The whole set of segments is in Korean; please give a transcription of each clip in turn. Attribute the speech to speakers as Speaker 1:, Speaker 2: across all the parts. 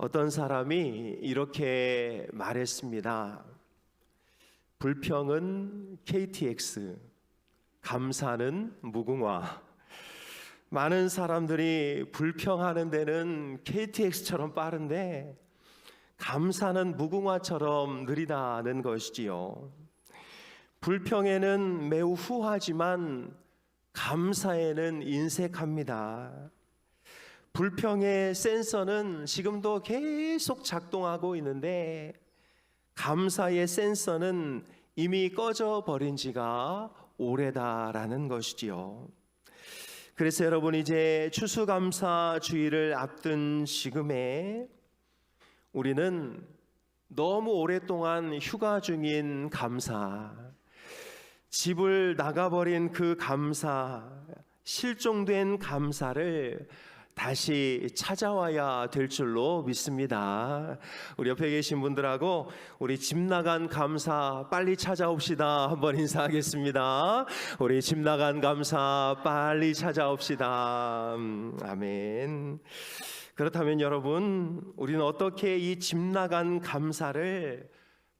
Speaker 1: 어떤 사람이 이렇게 말했습니다. 불평은 KTX, 감사는 무궁화. 많은 사람들이 불평하는 데는 KTX처럼 빠른데 감사는 무궁화처럼 느리다는 것이지요. 불평에는 매우 후하지만 감사에는 인색합니다. 불평의 센서는 지금도 계속 작동하고 있는데 감사의 센서는 이미 꺼져 버린 지가 오래다라는 것이지요. 그래서 여러분, 이제 추수감사주의를 앞둔 지금에 우리는 너무 오랫동안 휴가 중인 감사, 집을 나가버린 그 감사, 실종된 감사를 다시 찾아와야 될 줄로 믿습니다. 우리 옆에 계신 분들하고 우리 집 나간 감사 빨리 찾아옵시다 한번 인사하겠습니다. 우리 집 나간 감사 빨리 찾아옵시다. 아멘. 그렇다면 여러분, 우리는 어떻게 이 집 나간 감사를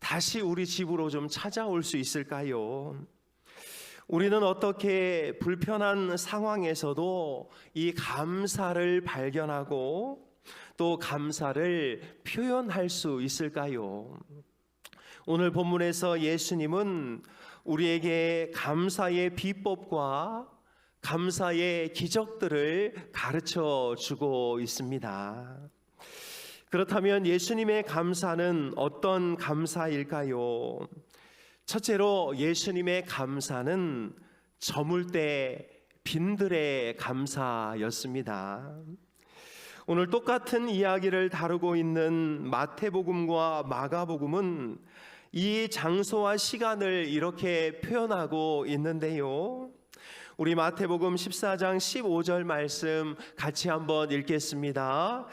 Speaker 1: 다시 우리 집으로 좀 찾아올 수 있을까요? 우리는 어떻게 불편한 상황에서도 이 감사를 발견하고 또 감사를 표현할 수 있을까요? 오늘 본문에서 예수님은 우리에게 감사의 비법과 감사의 기적들을 가르쳐 주고 있습니다. 그렇다면 예수님의 감사는 어떤 감사일까요? 첫째로 예수님의 감사는 저물 때 빈들의 감사였습니다. 오늘 똑같은 이야기를 다루고 있는 마태복음과 마가복음은 이 장소와 시간을 이렇게 표현하고 있는데요. 우리 마태복음 14장 15절 말씀 같이 한번 읽겠습니다.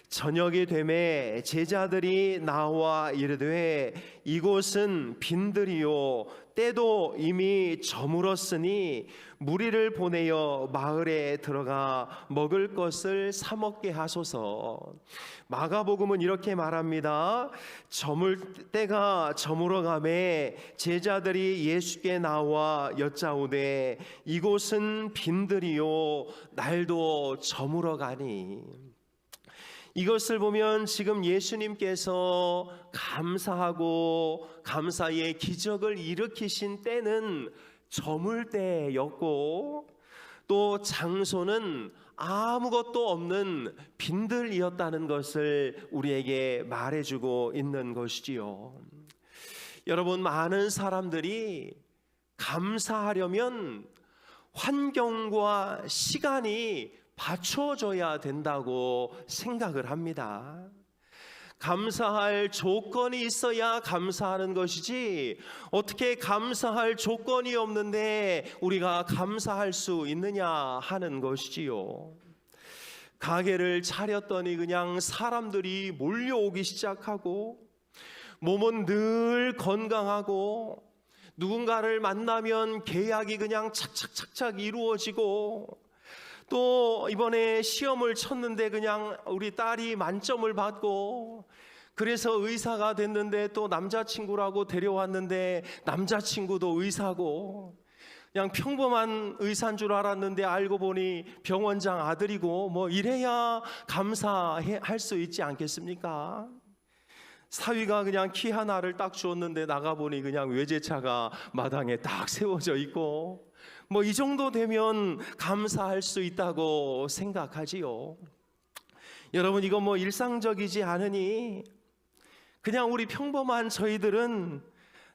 Speaker 1: 저녁이 되매 제자들이 나와 이르되 이곳은 빈들이요 때도 이미 저물었으니 무리를 보내어 마을에 들어가 먹을 것을 사 먹게 하소서. 마가복음은 이렇게 말합니다. 때가 저물어가매 제자들이 예수께 나와 여짜오되 이곳은 빈들이요 날도 저물어가니. 이것을 보면 지금 예수님께서 감사하고 감사의 기적을 일으키신 때는 저물 때였고 또 장소는 아무것도 없는 빈들이었다는 것을 우리에게 말해주고 있는 것이지요. 여러분, 많은 사람들이 감사하려면 환경과 시간이 받쳐줘야 된다고 생각을 합니다. 감사할 조건이 있어야 감사하는 것이지 어떻게 감사할 조건이 없는데 우리가 감사할 수 있느냐 하는 것이지요. 가게를 차렸더니 그냥 사람들이 몰려오기 시작하고 몸은 늘 건강하고 누군가를 만나면 계약이 그냥 착착착착 이루어지고 또 이번에 시험을 쳤는데 그냥 우리 딸이 만점을 받고 그래서 의사가 됐는데 또 남자친구라고 데려왔는데 남자친구도 의사고 그냥 평범한 의사인 줄 알았는데 알고 보니 병원장 아들이고 뭐 이래야 감사할 수 있지 않겠습니까? 사위가 그냥 키 하나를 딱 주었는데 나가보니 그냥 외제차가 마당에 딱 세워져 있고 뭐 이 정도 되면 감사할 수 있다고 생각하지요. 여러분, 이건 뭐 일상적이지 않으니 그냥 우리 평범한 저희들은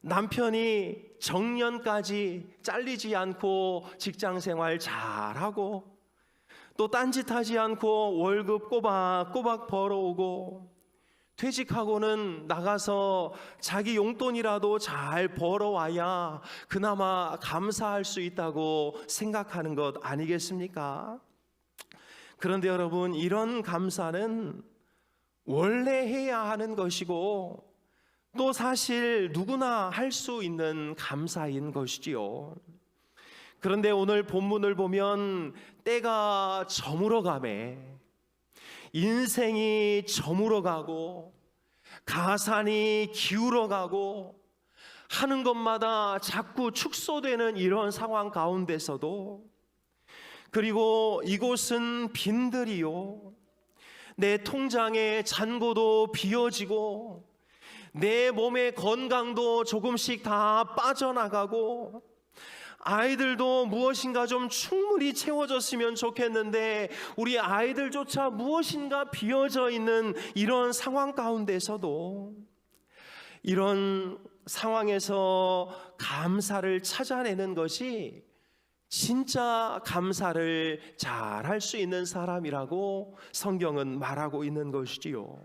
Speaker 1: 남편이 정년까지 잘리지 않고 직장생활 잘하고 또 딴짓하지 않고 월급 꼬박꼬박 벌어오고 퇴직하고는 나가서 자기 용돈이라도 잘 벌어와야 그나마 감사할 수 있다고 생각하는 것 아니겠습니까? 그런데 여러분, 이런 감사는 원래 해야 하는 것이고 또 사실 누구나 할 수 있는 감사인 것이지요. 그런데 오늘 본문을 보면 때가 저물어가매 인생이 저물어가고 가산이 기울어가고 하는 것마다 자꾸 축소되는 이런 상황 가운데서도, 그리고 이곳은 빈들이요, 내 통장의 잔고도 비어지고 내 몸의 건강도 조금씩 다 빠져나가고 아이들도 무엇인가 좀 충분히 채워졌으면 좋겠는데 우리 아이들조차 무엇인가 비어져 있는 이런 상황 가운데서도, 이런 상황에서 감사를 찾아내는 것이 진짜 감사를 잘 할 수 있는 사람이라고 성경은 말하고 있는 것이지요.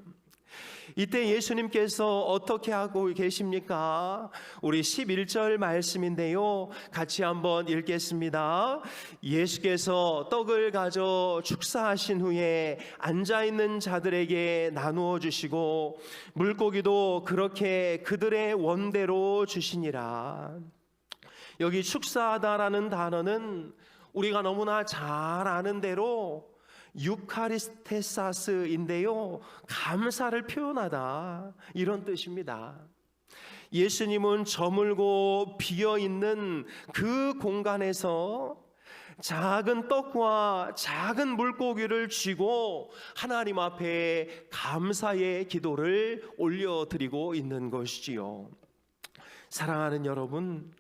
Speaker 1: 이때 예수님께서 어떻게 하고 계십니까? 우리 11절 말씀인데요, 같이 한번 읽겠습니다. 예수께서 떡을 가져 축사하신 후에 앉아있는 자들에게 나누어 주시고 물고기도 그렇게 그들의 원대로 주시니라. 여기 축사하다라는 단어는 우리가 너무나 잘 아는 대로 유카리스테사스인데요, 감사를 표현하다, 이런 뜻입니다. 예수님은 저물고 비어있는 그 공간에서 작은 떡과 작은 물고기를 쥐고 하나님 앞에 감사의 기도를 올려드리고 있는 것이지요. 사랑하는 여러분,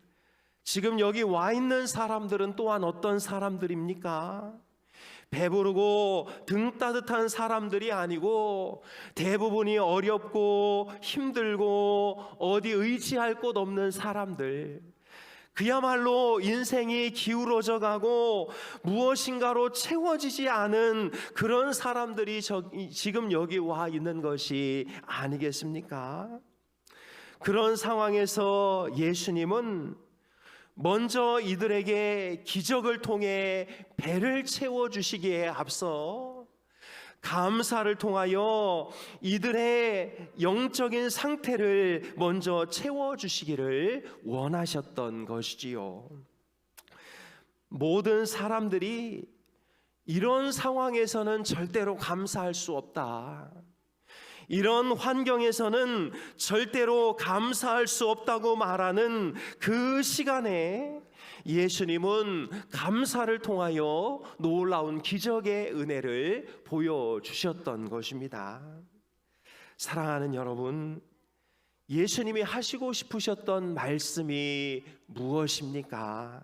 Speaker 1: 지금 여기 와 있는 사람들은 또한 어떤 사람들입니까? 배부르고 등 따뜻한 사람들이 아니고 대부분이 어렵고 힘들고 어디 의지할 곳 없는 사람들, 그야말로 인생이 기울어져 가고 무엇인가로 채워지지 않은 그런 사람들이 지금 여기 와 있는 것이 아니겠습니까? 그런 상황에서 예수님은 먼저 이들에게 기적을 통해 배를 채워주시기에 앞서 감사를 통하여 이들의 영적인 상태를 먼저 채워주시기를 원하셨던 것이지요. 모든 사람들이 이런 상황에서는 절대로 감사할 수 없다, 이런 환경에서는 절대로 감사할 수 없다고 말하는 그 시간에 예수님은 감사를 통하여 놀라운 기적의 은혜를 보여주셨던 것입니다. 사랑하는 여러분, 예수님이 하시고 싶으셨던 말씀이 무엇입니까?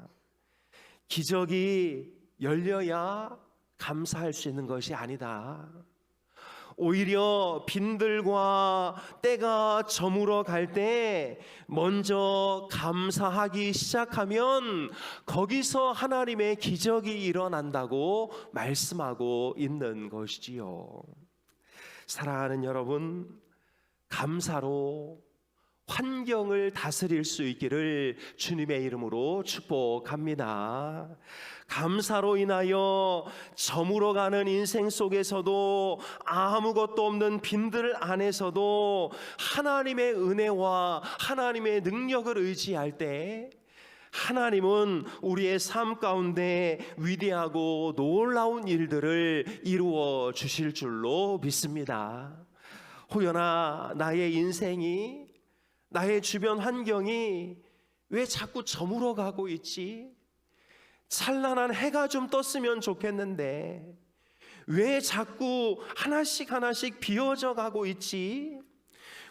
Speaker 1: 기적이 열려야 감사할 수 있는 것이 아니다. 오히려 빈들과 때가 저물어 갈 때 먼저 감사하기 시작하면 거기서 하나님의 기적이 일어난다고 말씀하고 있는 것이지요. 사랑하는 여러분, 감사로 환경을 다스릴 수 있기를 주님의 이름으로 축복합니다. 감사로 인하여 저물어가는 인생 속에서도, 아무것도 없는 빈들 안에서도 하나님의 은혜와 하나님의 능력을 의지할 때 하나님은 우리의 삶 가운데 위대하고 놀라운 일들을 이루어 주실 줄로 믿습니다. 호연아, 나의 인생이, 나의 주변 환경이 왜 자꾸 저물어가고 있지? 찬란한 해가 좀 떴으면 좋겠는데 왜 자꾸 하나씩 하나씩 비어져 가고 있지?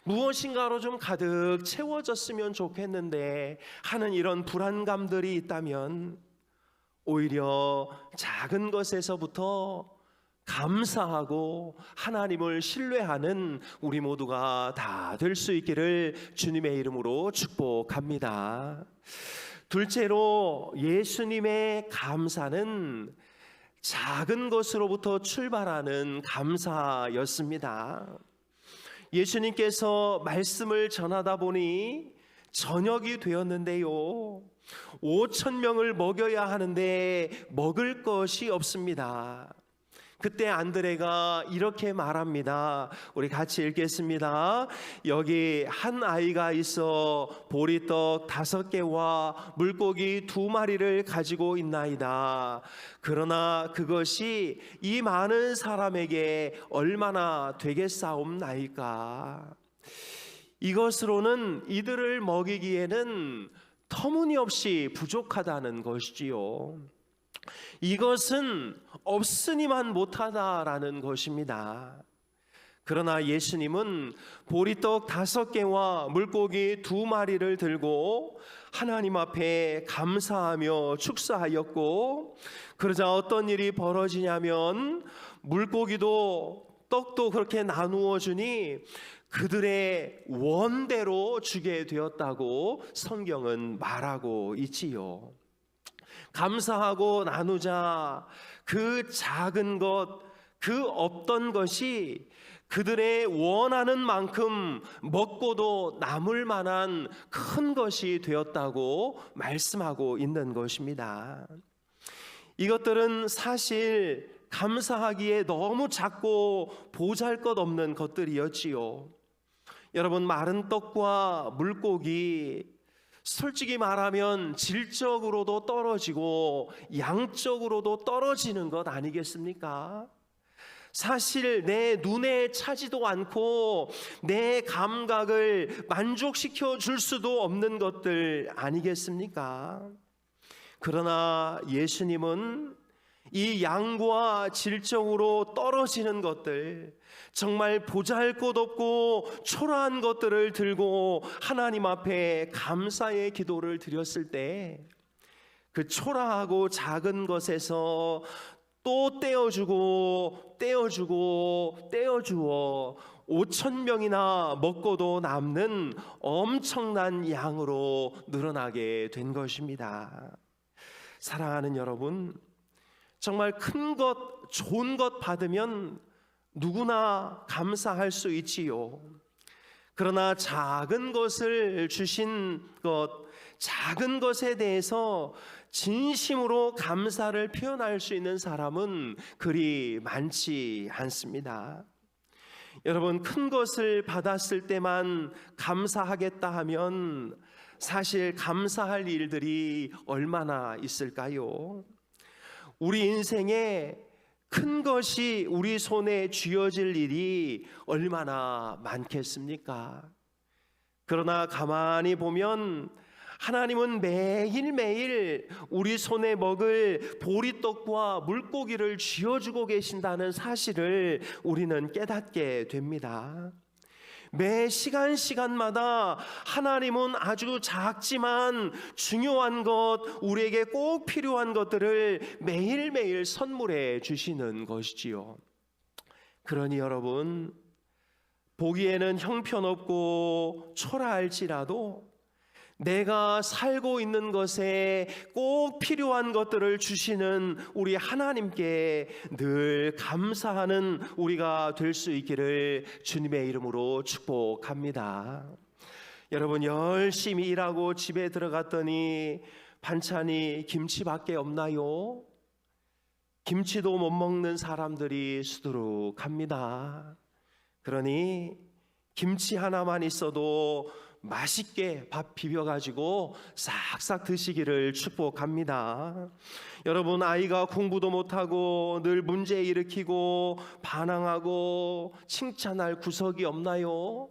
Speaker 1: 무엇인가로 좀 가득 채워졌으면 좋겠는데 하는 이런 불안감들이 있다면 오히려 작은 것에서부터 감사하고 하나님을 신뢰하는 우리 모두가 다 될 수 있기를 주님의 이름으로 축복합니다. 둘째로, 예수님의 감사는 작은 것으로부터 출발하는 감사였습니다. 예수님께서 말씀을 전하다 보니 저녁이 되었는데요, 5,000명을 먹여야 하는데 먹을 것이 없습니다. 그때 안드레가 이렇게 말합니다. 우리 같이 읽겠습니다. 여기 한 아이가 있어 보리떡 5개와 물고기 2마리를 가지고 있나이다. 그러나 그것이 이 많은 사람에게 얼마나 되겠사옵나이까. 이것으로는 이들을 먹이기에는 터무니없이 부족하다는 것이지요. 이것은 없으니만 못하다라는 것입니다. 그러나 예수님은 보리떡 5개와 물고기 2마리를 들고 하나님 앞에 감사하며 축사하였고, 그러자 어떤 일이 벌어지냐면 물고기도 떡도 그렇게 나누어 주니 그들의 원대로 주게 되었다고 성경은 말하고 있지요. 감사하고 나누자 그 작은 것, 그 없던 것이 그들의 원하는 만큼 먹고도 남을 만한 큰 것이 되었다고 말씀하고 있는 것입니다. 이것들은 사실 감사하기에 너무 작고 보잘것없는 것들이었지요. 여러분, 마른 떡과 물고기, 솔직히 말하면 질적으로도 떨어지고 양적으로도 떨어지는 것 아니겠습니까? 사실 내 눈에 차지도 않고 내 감각을 만족시켜 줄 수도 없는 것들 아니겠습니까? 그러나 예수님은 이 양과 질적으로 떨어지는 것들, 정말 보잘것없고 초라한 것들을 들고 하나님 앞에 감사의 기도를 드렸을 때 그 초라하고 작은 것에서 또 떼어주고 떼어주어 5,000명이나 먹고도 남는 엄청난 양으로 늘어나게 된 것입니다. 사랑하는 여러분, 정말 큰 것, 좋은 것 받으면 누구나 감사할 수 있지요. 그러나 작은 것을 주신 것, 작은 것에 대해서 진심으로 감사를 표현할 수 있는 사람은 그리 많지 않습니다. 여러분, 큰 것을 받았을 때만 감사하겠다 하면 사실 감사할 일들이 얼마나 있을까요? 우리 인생에 큰 것이 우리 손에 쥐어질 일이 얼마나 많겠습니까? 그러나 가만히 보면 하나님은 매일매일 우리 손에 먹을 보리떡과 물고기를 쥐어주고 계신다는 사실을 우리는 깨닫게 됩니다. 매 시간마다 하나님은 아주 작지만 중요한 것, 우리에게 꼭 필요한 것들을 매일매일 선물해 주시는 것이지요. 그러니 여러분, 보기에는 형편없고 초라할지라도 내가 살고 있는 것에 꼭 필요한 것들을 주시는 우리 하나님께 늘 감사하는 우리가 될 수 있기를 주님의 이름으로 축복합니다. 여러분, 열심히 일하고 집에 들어갔더니 반찬이 김치밖에 없나요? 김치도 못 먹는 사람들이 수두룩합니다. 그러니 김치 하나만 있어도 맛있게 밥 비벼가지고 싹싹 드시기를 축복합니다. 여러분, 아이가 공부도 못하고 늘 문제 일으키고 반항하고 칭찬할 구석이 없나요?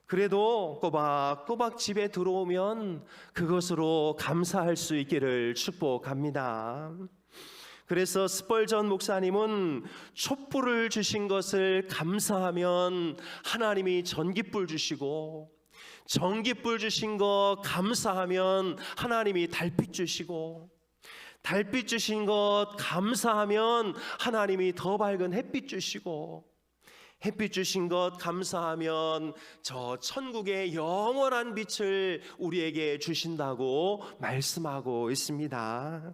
Speaker 1: 그래도 꼬박꼬박 집에 들어오면 그것으로 감사할 수 있기를 축복합니다. 그래서 스펄전 목사님은 촛불을 주신 것을 감사하면 하나님이 전깃불 주시고, 전깃불 주신 것 감사하면 하나님이 달빛 주시고, 달빛 주신 것 감사하면 하나님이 더 밝은 햇빛 주시고, 햇빛 주신 것 감사하면 저 천국의 영원한 빛을 우리에게 주신다고 말씀하고 있습니다.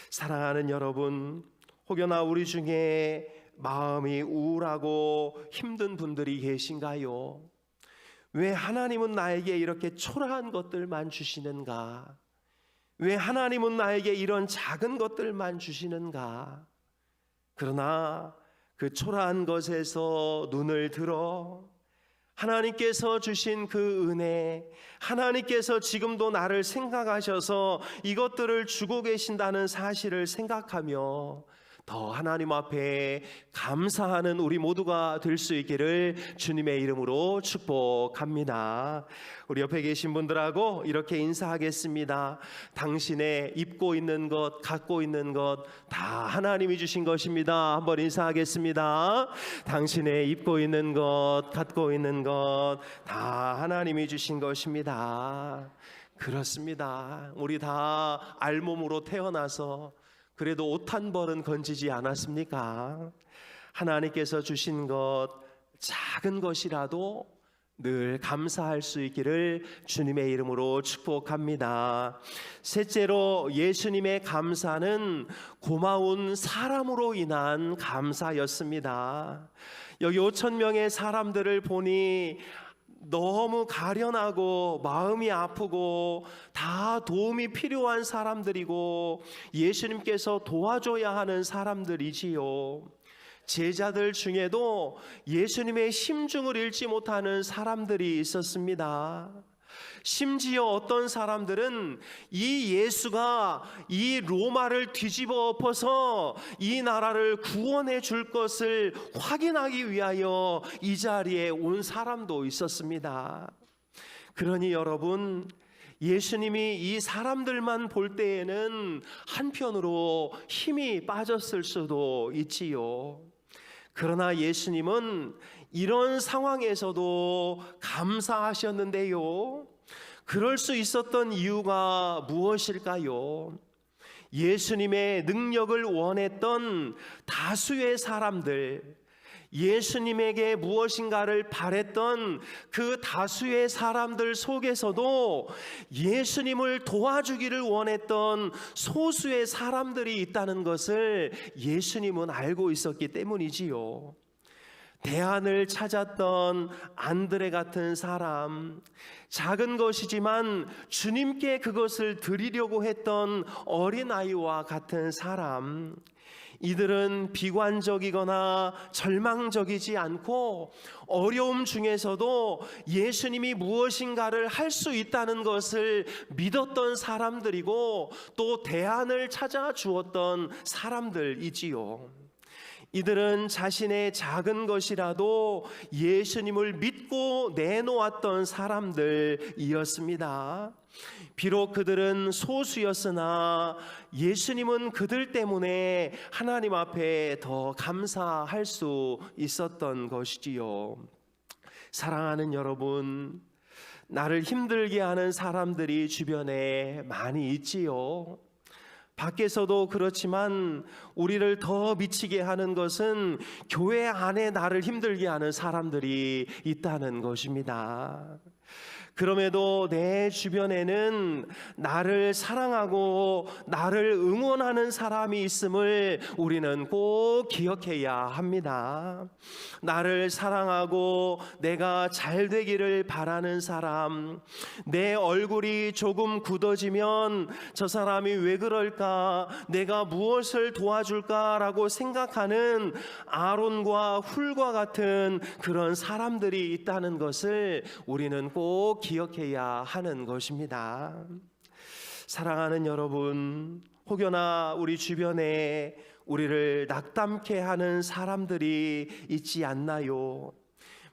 Speaker 1: 사랑하는 여러분, 혹여나 우리 중에 마음이 우울하고 힘든 분들이 계신가요? 왜 하나님은 나에게 이렇게 초라한 것들만 주시는가? 왜 하나님은 나에게 이런 작은 것들만 주시는가? 그러나 그 초라한 것에서 눈을 들어 하나님께서 주신 그 은혜, 하나님께서 지금도 나를 생각하셔서 이것들을 주고 계신다는 사실을 생각하며 더 하나님 앞에 감사하는 우리 모두가 될 수 있기를 주님의 이름으로 축복합니다. 우리 옆에 계신 분들하고 이렇게 인사하겠습니다. 당신의 입고 있는 것, 갖고 있는 것 다 하나님이 주신 것입니다. 한번 인사하겠습니다. 당신의 입고 있는 것, 갖고 있는 것 다 하나님이 주신 것입니다. 그렇습니다. 우리 다 알몸으로 태어나서 그래도 옷 한 벌은 건지지 않았습니까? 하나님께서 주신 것, 작은 것이라도 늘 감사할 수 있기를 주님의 이름으로 축복합니다. 셋째로, 예수님의 감사는 고마운 사람으로 인한 감사였습니다. 여기 5,000명의 사람들을 보니 너무 가련하고 마음이 아프고 다 도움이 필요한 사람들이고 예수님께서 도와줘야 하는 사람들이지요. 제자들 중에도 예수님의 심중을 읽지 못하는 사람들이 있었습니다. 심지어 어떤 사람들은 이 예수가 이 로마를 뒤집어 엎어서 이 나라를 구원해 줄 것을 확인하기 위하여 이 자리에 온 사람도 있었습니다. 그러니 여러분, 예수님이 이 사람들만 볼 때에는 한편으로 힘이 빠졌을 수도 있지요. 그러나 예수님은 이런 상황에서도 감사하셨는데요. 그럴 수 있었던 이유가 무엇일까요? 예수님의 능력을 원했던 다수의 사람들, 예수님에게 무엇인가를 바랬던 그 다수의 사람들 속에서도 예수님을 도와주기를 원했던 소수의 사람들이 있다는 것을 예수님은 알고 있었기 때문이지요. 대안을 찾았던 안드레 같은 사람, 작은 것이지만 주님께 그것을 드리려고 했던 어린아이와 같은 사람, 이들은 비관적이거나 절망적이지 않고 어려움 중에서도 예수님이 무엇인가를 할 수 있다는 것을 믿었던 사람들이고 또 대안을 찾아 주었던 사람들이지요. 이들은 자신의 작은 것이라도 예수님을 믿고 내놓았던 사람들이었습니다. 비록 그들은 소수였으나 예수님은 그들 때문에 하나님 앞에 더 감사할 수 있었던 것이지요. 사랑하는 여러분, 나를 힘들게 하는 사람들이 주변에 많이 있지요. 밖에서도 그렇지만 우리를 더 미치게 하는 것은 교회 안에 나를 힘들게 하는 사람들이 있다는 것입니다. 그럼에도 내 주변에는 나를 사랑하고 나를 응원하는 사람이 있음을 우리는 꼭 기억해야 합니다. 나를 사랑하고 내가 잘 되기를 바라는 사람, 내 얼굴이 조금 굳어지면 저 사람이 왜 그럴까, 내가 무엇을 도와줄까라고 생각하는 아론과 훌과 같은 그런 사람들이 있다는 것을 우리는 꼭 기억해야 하는 것입니다. 사랑하는 여러분, 혹여나 우리 주변에 우리를 낙담케 하는 사람들이 있지 않나요?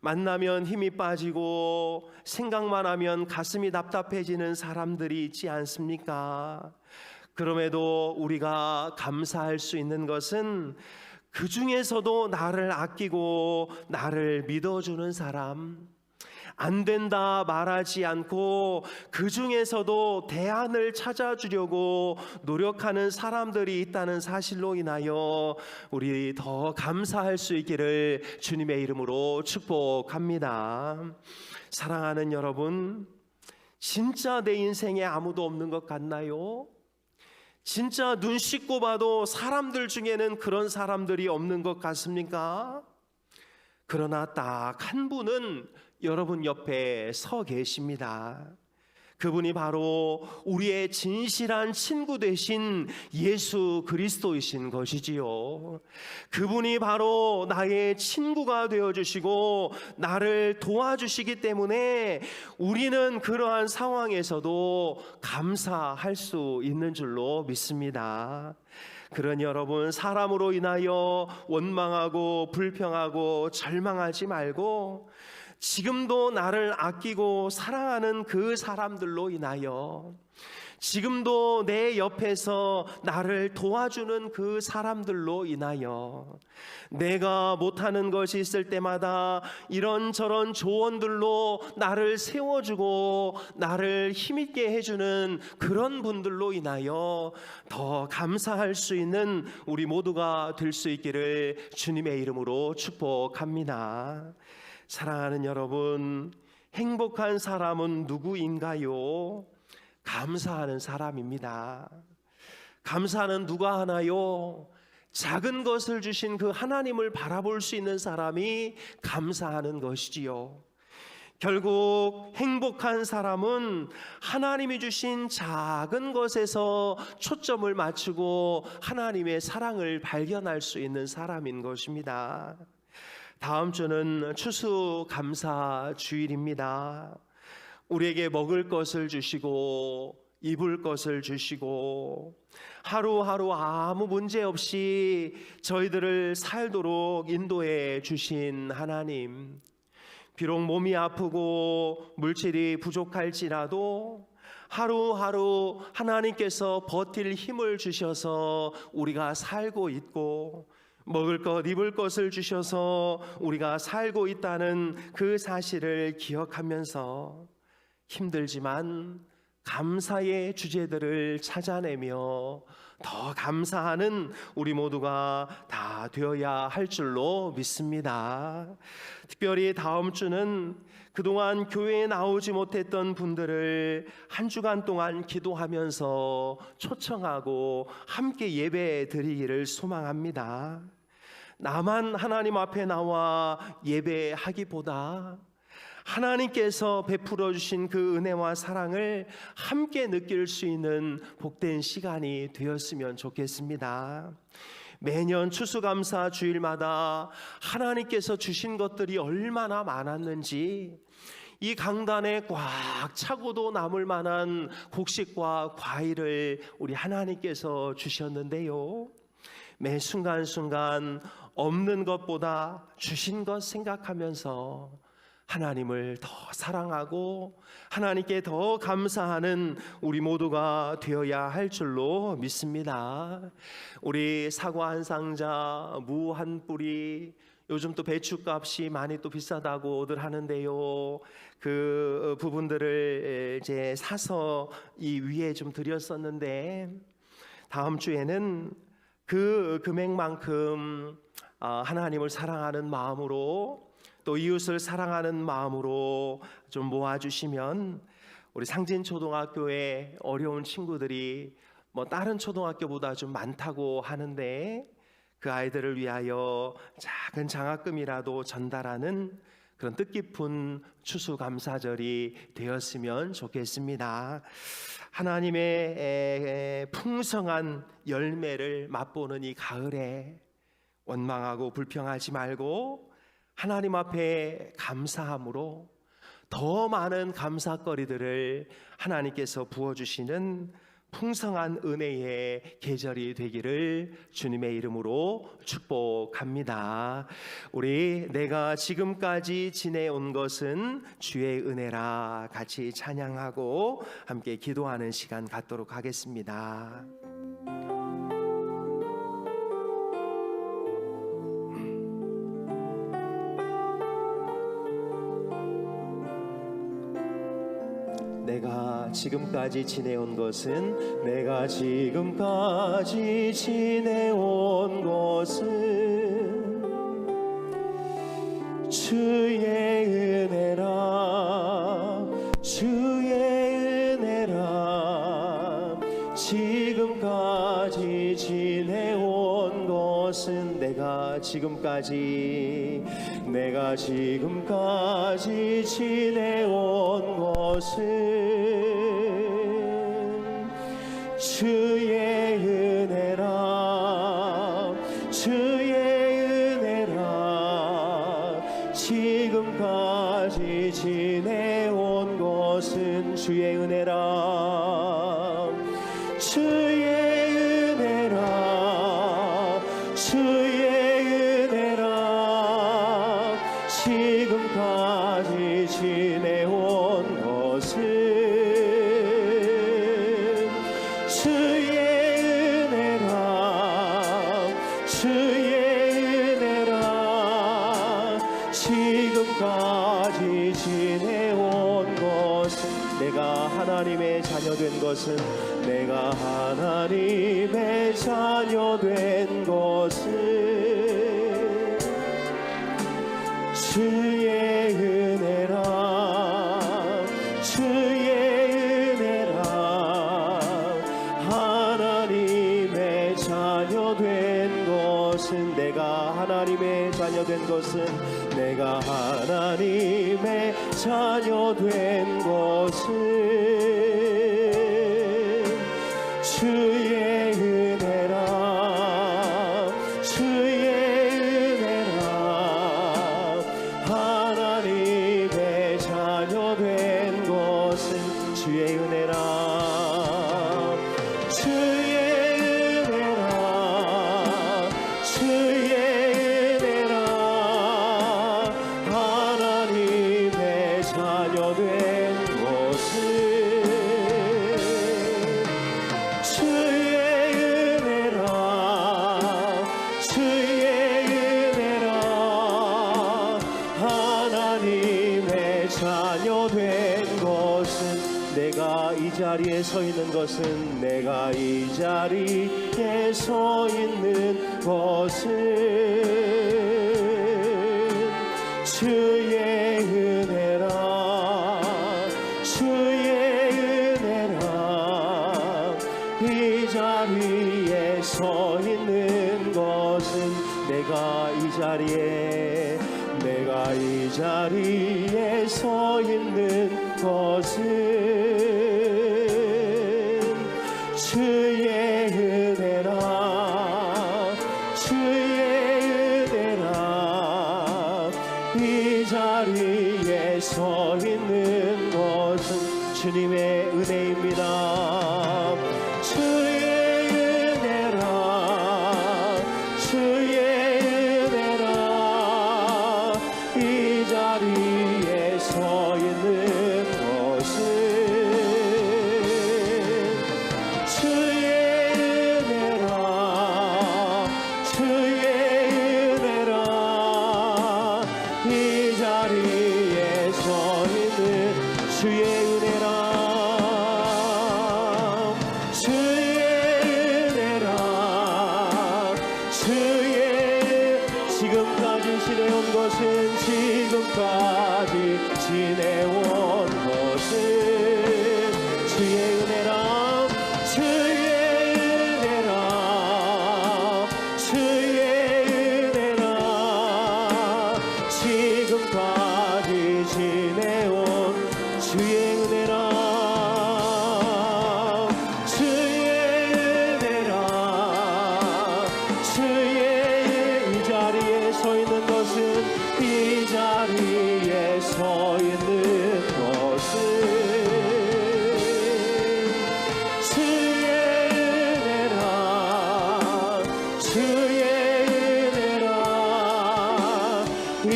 Speaker 1: 만나면 힘이 빠지고 생각만 하면 가슴이 답답해지는 사람들이 있지 않습니까? 그럼에도 우리가 감사할 수 있는 것은 그 중에서도 나를 아끼고 나를 믿어주는 사람, 안 된다 말하지 않고 그 중에서도 대안을 찾아주려고 노력하는 사람들이 있다는 사실로 인하여 우리 더 감사할 수 있기를 주님의 이름으로 축복합니다. 사랑하는 여러분, 진짜 내 인생에 아무도 없는 것 같나요? 진짜 눈 씻고 봐도 사람들 중에는 그런 사람들이 없는 것 같습니까? 그러나 딱 한 분은 여러분 옆에 서 계십니다. 그분이 바로 우리의 진실한 친구 되신 예수 그리스도이신 것이지요. 그분이 바로 나의 친구가 되어주시고 나를 도와주시기 때문에 우리는 그러한 상황에서도 감사할 수 있는 줄로 믿습니다. 그러니 여러분, 사람으로 인하여 원망하고 불평하고 절망하지 말고 지금도 나를 아끼고 사랑하는 그 사람들로 인하여, 지금도 내 옆에서 나를 도와주는 그 사람들로 인하여, 내가 못하는 것이 있을 때마다 이런저런 조언들로 나를 세워주고 나를 힘있게 해주는 그런 분들로 인하여 더 감사할 수 있는 우리 모두가 될 수 있기를 주님의 이름으로 축복합니다. 사랑하는 여러분, 행복한 사람은 누구인가요? 감사하는 사람입니다. 감사는 누가 하나요? 작은 것을 주신 그 하나님을 바라볼 수 있는 사람이 감사하는 것이지요. 결국 행복한 사람은 하나님이 주신 작은 것에서 초점을 맞추고 하나님의 사랑을 발견할 수 있는 사람인 것입니다. 다음 주는 추수감사 주일입니다. 우리에게 먹을 것을 주시고 입을 것을 주시고 하루하루 아무 문제 없이 저희들을 살도록 인도해 주신 하나님, 비록 몸이 아프고 물질이 부족할지라도 하루하루 하나님께서 버틸 힘을 주셔서 우리가 살고 있고, 먹을 것 입을 것을 주셔서 우리가 살고 있다는 그 사실을 기억하면서 힘들지만 감사의 주제들을 찾아내며 더 감사하는 우리 모두가 다 되어야 할 줄로 믿습니다. 특별히 다음 주는 그동안 교회에 나오지 못했던 분들을 한 주간 동안 기도하면서 초청하고 함께 예배 드리기를 소망합니다. 나만 하나님 앞에 나와 예배하기보다 하나님께서 베풀어 주신 그 은혜와 사랑을 함께 느낄 수 있는 복된 시간이 되었으면 좋겠습니다. 매년 추수감사 주일마다 하나님께서 주신 것들이 얼마나 많았는지, 이 강단에 꽉 차고도 남을 만한 곡식과 과일을 우리 하나님께서 주셨는데요, 매 순간순간 없는 것보다 주신 것 생각하면서 하나님을 더 사랑하고 하나님께 더 감사하는 우리 모두가 되어야 할 줄로 믿습니다. 우리 사과 한 상자, 무 한 뿌리, 요즘 또 배추값이 많이 또 비싸다고들 하는데요, 그 부분들을 이제 사서 이 위에 좀 드렸었는데, 다음 주에는 그 금액만큼 하나님을 사랑하는 마음으로 또 이웃을 사랑하는 마음으로 좀 모아주시면 우리 상진초등학교에 어려운 친구들이 뭐 다른 초등학교보다 좀 많다고 하는데, 그 아이들을 위하여 작은 장학금이라도 전달하는 그런 뜻깊은 추수감사절이 되었으면 좋겠습니다. 하나님의 풍성한 열매를 맛보는 이 가을에 원망하고 불평하지 말고 하나님 앞에 감사함으로 더 많은 감사거리들을 하나님께서 부어주시는 풍성한 은혜의 계절이 되기를 주님의 이름으로 축복합니다. 우리 내가 지금까지 지내온 것은 주의 은혜라 같이 찬양하고 함께 기도하는 시간 갖도록 하겠습니다. 내가 지금까지 지내온 것은, 내가 지금까지 지내온 것은 주의 은혜라, 주의 은혜라. 지금까지 지내온 것은, 내가 지금까지 지내온 것은 주의 은혜라 주의 은혜라 지금까지 지내온 것은 주의 은혜라 주의 은혜라 주의 은혜라 지금까지 지내온 것은 주의 은혜라 주의 은혜라 지금까지 지내온 것은 내가 하나님의 자녀 된 것은 내가 하나님의 자녀 된 것은 주의 은혜라 주의 은혜라 하나님의 자녀 된 것은 내가 하나님의 자녀 된 것은 내가 하나님의 자녀 된 것은 주의 은혜라 주의 은혜라 하나님의 자녀 된 것은 주의 은혜라 주의 은혜라 주의 은혜라 하나님의 자녀 된 것은 주의 은혜라 주의 은혜라 하나님의 자녀 된 것은 내가 이 자리에 서 있는 것은 내가 이 자리에 서 있는 것은 주의 은혜라 주의 은혜라 이 자리에 서 있는 것은 내가 이 자리에 서 있는 것은 주의 은혜라 주의 은혜라 이 자리에 서 있는 것은 주님의 은혜입니다 주의 은혜라 주의 은혜라 이 자리에 서 있는 것은 주의 은혜라 주의 은혜라 이 자리에 서 있는 주의 은혜라 주의 은혜라 주의 지금까지 지내온 것은 지금까지 지내온 것은 주의 은혜라 주의 은혜라 주의 은혜라 지금까지 지내온 주의 은혜라 주의 은혜라 주의 이 자리에 서 있는 것은 이 자리에 서 있는 것은 주의 은혜라 주의 은혜라 이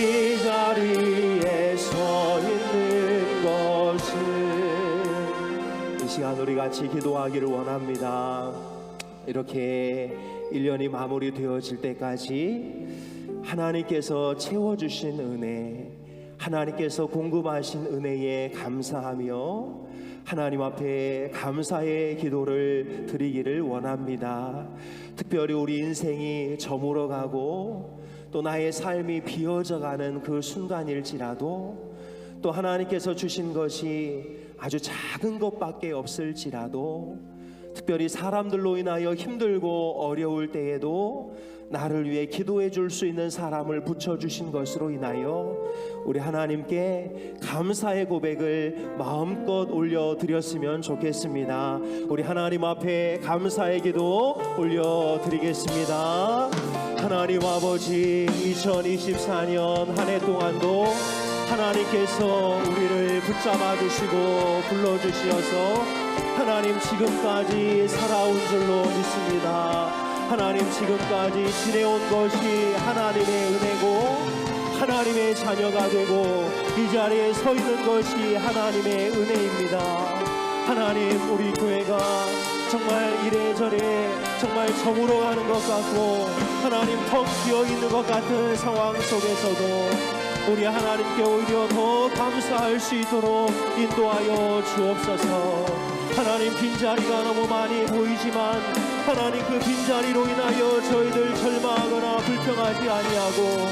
Speaker 1: 자리에 서 있는 것은 이 시간 우리 같이 기도하기를 원합니다. 이렇게 1년이 마무리되어질 때까지 하나님께서 채워주신 은혜, 하나님께서 공급하신 은혜에 감사하며 하나님 앞에 감사의 기도를 드리기를 원합니다. 특별히 우리 인생이 저물어가고 또 나의 삶이 비어져가는 그 순간일지라도 또 하나님께서 주신 것이 아주 작은 것밖에 없을지라도 특별히 사람들로 인하여 힘들고 어려울 때에도 나를 위해 기도해 줄 수 있는 사람을 붙여주신 것으로 인하여 우리 하나님께 감사의 고백을 마음껏 올려드렸으면 좋겠습니다. 우리 하나님 앞에 감사의 기도 올려드리겠습니다. 하나님 아버지, 2024년 한 해 동안도 하나님께서 우리를 붙잡아 주시고 불러주시어서 하나님 지금까지 살아온 줄로 믿습니다. 하나님 지금까지 지내온 것이 하나님의 은혜고 하나님의 자녀가 되고 이 자리에 서 있는 것이 하나님의 은혜입니다. 하나님, 우리 교회가 정말 이래저래 정말 저물어 가는 것 같고 하나님 텅 비어 있는 것 같은 상황 속에서도 우리 하나님께 오히려 더 감사할 수 있도록 인도하여 주옵소서. 하나님, 빈자리가 너무 많이 보이지만 하나님 그 빈자리로 인하여 저희들 절망하거나 불평하지 아니하고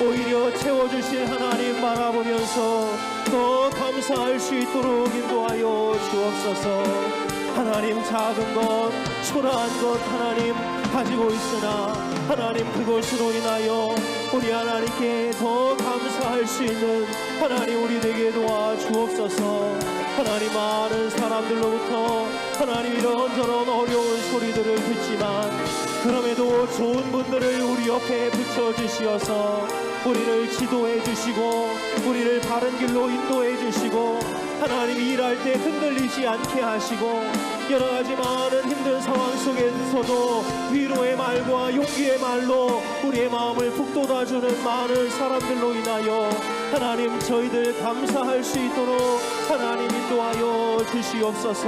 Speaker 1: 오히려 채워주실 하나님 바라보면서 더 감사할 수 있도록 인도하여 주옵소서. 하나님, 작은 것 초라한 것 하나님 가지고 있으나 하나님 그것으로 인하여 우리 하나님께 더 감사할 수 있는 하나님 우리 되게 도와 주옵소서. 하나님, 많은 사람들로부터 하나님 이런저런 어려운 소리들을 듣지만 그럼에도 좋은 분들을 우리 옆에 붙여주시어서 우리를 지도해 주시고 우리를 바른 길로 인도해 주시고 하나님 일할 때 흔들리지 않게 하시고 여러 가지 많은 힘든 상황 속에서도 위로의 말과 용기의 말로 우리의 마음을 북돋아주는 많은 사람들로 인하여 하나님 저희들 감사할 수 있도록 하나님 인도하여 주시옵소서.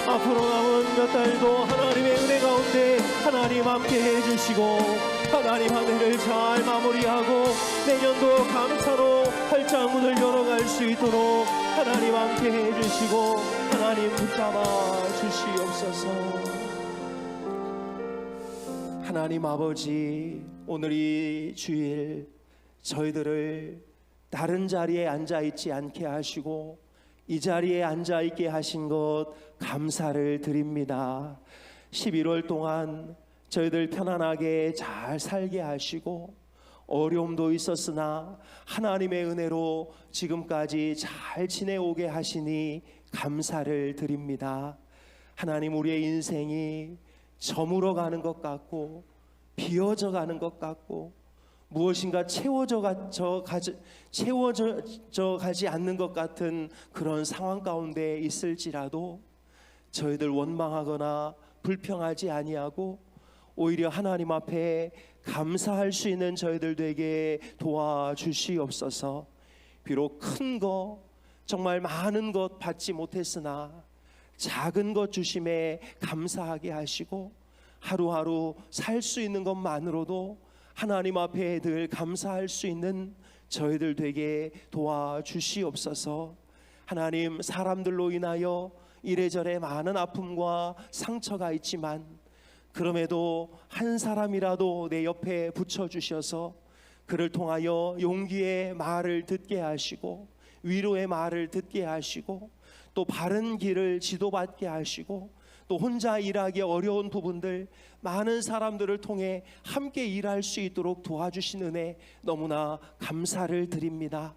Speaker 1: 앞으로 남은 몇 달도 하나님의 은혜 가운데 하나님 함께 해주시고 하나님 한 해를 잘 마무리하고 내년도 감사로 활짝 문을 열어갈 수 있도록 하나님 함께 해주시고 하나님 붙잡아 주시옵소서. 하나님 아버지, 오늘 이 주일 저희들을 다른 자리에 앉아있지 않게 하시고 이 자리에 앉아있게 하신 것 감사를 드립니다. 11월 동안 저희들 편안하게 잘 살게 하시고 어려움도 있었으나 하나님의 은혜로 지금까지 잘 지내오게 하시니 감사를 드립니다. 하나님, 우리의 인생이 저물어 가는 것 같고 비어져 가는 것 같고 무엇인가 채워져 가지 않는 것 같은 그런 상황 가운데 있을지라도 저희들 원망하거나 불평하지 아니하고 오히려 하나님 앞에 감사할 수 있는 저희들 되게 도와주시옵소서. 비록 큰 거 정말 많은 것 받지 못했으나 작은 것 주심에 감사하게 하시고 하루하루 살 수 있는 것만으로도 하나님 앞에 늘 감사할 수 있는 저희들 되게 도와주시옵소서. 하나님, 사람들로 인하여 이래저래 많은 아픔과 상처가 있지만 그럼에도 한 사람이라도 내 옆에 붙여주셔서 그를 통하여 용기의 말을 듣게 하시고 위로의 말을 듣게 하시고 또 바른 길을 지도받게 하시고 또 혼자 일하기 어려운 부분들 많은 사람들을 통해 함께 일할 수 있도록 도와주신 은혜 너무나 감사를 드립니다.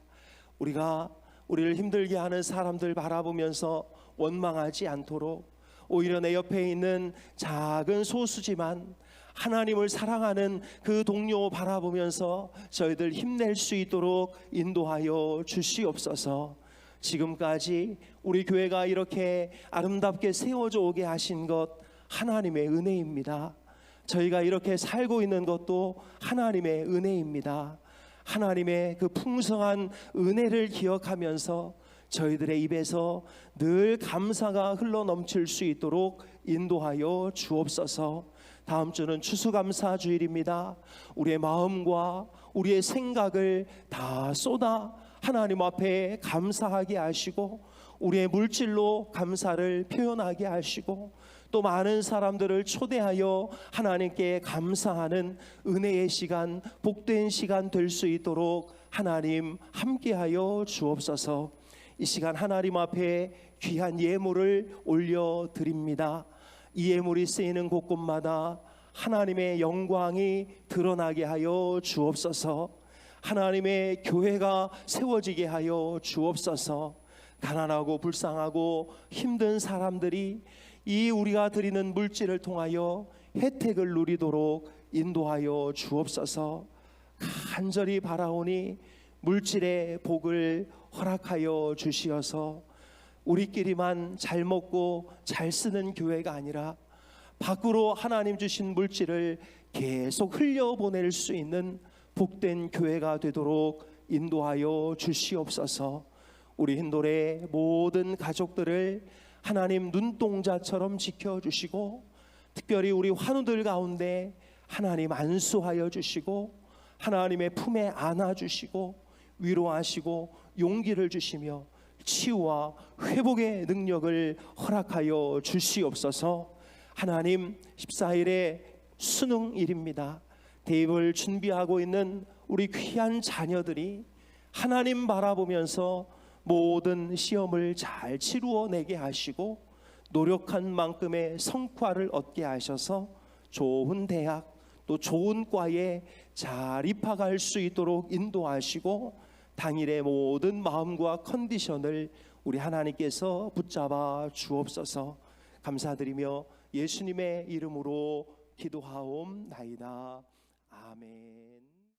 Speaker 1: 우리가 우리를 힘들게 하는 사람들 바라보면서 원망하지 않도록 오히려 내 옆에 있는 작은 소수지만 하나님을 사랑하는 그 동료 바라보면서 저희들 힘낼 수 있도록 인도하여 주시옵소서. 지금까지 우리 교회가 이렇게 아름답게 세워져 오게 하신 것 하나님의 은혜입니다. 저희가 이렇게 살고 있는 것도 하나님의 은혜입니다. 하나님의 그 풍성한 은혜를 기억하면서 저희들의 입에서 늘 감사가 흘러넘칠 수 있도록 인도하여 주옵소서. 다음 주는 추수감사 주일입니다. 우리의 마음과 우리의 생각을 다 쏟아 하나님 앞에 감사하게 하시고 우리의 물질로 감사를 표현하게 하시고 또 많은 사람들을 초대하여 하나님께 감사하는 은혜의 시간, 복된 시간 될 수 있도록 하나님 함께하여 주옵소서. 이 시간 하나님 앞에 귀한 예물을 올려드립니다. 이 예물이 쓰이는 곳곳마다 하나님의 영광이 드러나게 하여 주옵소서. 하나님의 교회가 세워지게 하여 주옵소서. 가난하고 불쌍하고 힘든 사람들이 이 우리가 드리는 물질을 통하여 혜택을 누리도록 인도하여 주옵소서. 간절히 바라오니 물질의 복을 허락하여 주시어서 우리끼리만 잘 먹고 잘 쓰는 교회가 아니라 밖으로 하나님 주신 물질을 계속 흘려보낼 수 있는 복된 교회가 되도록 인도하여 주시옵소서. 우리 힌돌의 모든 가족들을 하나님 눈동자처럼 지켜주시고 특별히 우리 환우들 가운데 하나님 안수하여 주시고 하나님의 품에 안아주시고 위로하시고 용기를 주시며 치유와 회복의 능력을 허락하여 주시옵소서. 하나님 14일에 수능일입니다. 대입을 준비하고 있는 우리 귀한 자녀들이 하나님 바라보면서 모든 시험을 잘 치루어내게 하시고 노력한 만큼의 성과를 얻게 하셔서 좋은 대학 또 좋은 과에 잘 입학할 수 있도록 인도하시고 당일의 모든 마음과 컨디션을 우리 하나님께서 붙잡아 주옵소서. 감사드리며 예수님의 이름으로 기도하옵나이다. 아멘.